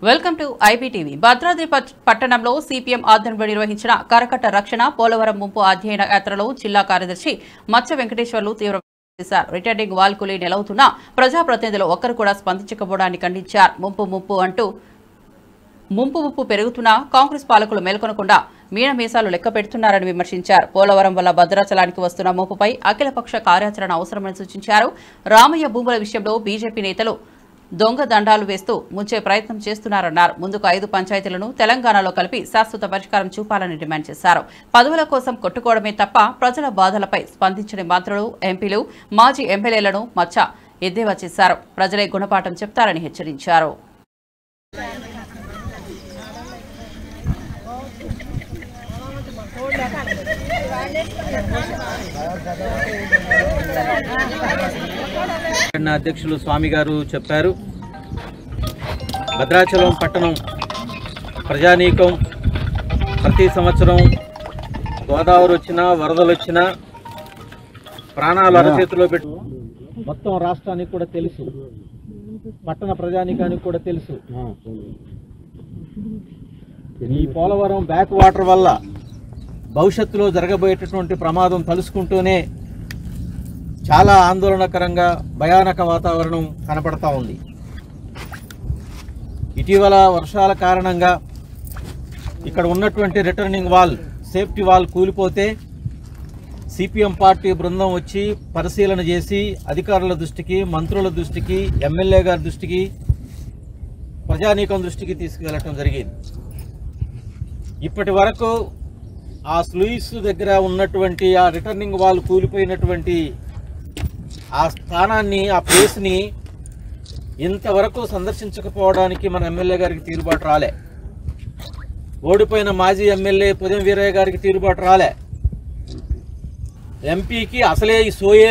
Welcome to IBTV. Bhadradri పట్టణంలో CPM ఆధ్వర్యంలో నిర్వహించిన కరకట్ట రక్షణ పోలవరం ముంపు అధ్యయన యాత్రలో జిల్లా కార్యదర్శి మచ్చ వెంకటేశ్వర్లు తీవ్ర చేశారు. రిటర్నింగ్ వాల్ కూలీ నెలవుతున్న ప్రజాప్రతినిధులు ఒక్కరు కూడా స్పందించకపోవడాన్ని ఖండించారు. ముంపు పెరుగుతున్నా కాంగ్రెస్ పాలకులు మేల్కొనకుండా మీనమీసాలు లెక్క పెడుతున్నారని విమర్శించారు. పోలవరం వల్ల భద్రాచలానికి వస్తున్న ముంపుపై అఖిలపక్ష కార్యాచరణ అవసరమని సూచించారు. రామయ్య భూముల విషయంలో బీజేపీ నేతలు దొంగ దండాలు వేస్తూ ముంచే ప్రయత్నం చేస్తున్నారన్నారు. ముందుకు 5 పంచాయతీలను తెలంగాణలో కలిపి శాశ్వత పరిష్కారం చూపాలని డిమాండ్ చేశారు. పదవుల కోసం కొట్టుకోవడమే తప్ప ప్రజల బాధలపై స్పందించని మంత్రులు, ఎంపీలు, మాజీ ఎమ్మెల్యేలను మచ్చ ఎద్దేవా చేశారు. ప్రజలే గుణపాఠం చెప్తారని హెచ్చరించారు. అధ్యక్షులు స్వామి గారు చెప్పారు. భద్రాచలం పట్టణం ప్రజానీకం ప్రతి సంవత్సరం గోదావరి వచ్చినా వరదలు వచ్చినా ప్రాణాలు అరచేతిలో పెట్టి మొత్తం రాష్ట్రానికి కూడా తెలుసు, పట్టణ ప్రజానీకానికి కూడా తెలుసు. ఈ పోలవరం బ్యాక్ వాటర్ వల్ల భవిష్యత్తులో జరగబోయేటటువంటి ప్రమాదం తలుసుకుంటూనే చాలా ఆందోళనకరంగా భయానక వాతావరణం కనపడతా ఉంది. ఇటీవల వర్షాల కారణంగా ఇక్కడ ఉన్నటువంటి రిటర్నింగ్ వాల్, సేఫ్టీ వాల్ కూలిపోతే సిపిఎం పార్టీ బృందం వచ్చి పరిశీలన చేసి అధికారుల దృష్టికి, మంత్రుల దృష్టికి, ఎమ్మెల్యే గారి దృష్టికి, ప్రజానీకం దృష్టికి తీసుకువెళ్ళటం జరిగింది. ఇప్పటి వరకు ఆ స్లూయిస్ దగ్గర ఉన్నటువంటి ఆ రిటర్నింగ్ వాల్ కూలిపోయినటువంటి ఆ స్థానాన్ని, ఆ ప్లేస్ని ఇంతవరకు సందర్శించకపోవడానికి మన ఎమ్మెల్యే గారికి తీరుబాటు రాలే. ఓడిపోయిన మాజీ ఎమ్మెల్యే పొదెం వీరయ్య గారికి తీరుబాటు రాలే. ఎంపీకి అసలే ఈ సోయే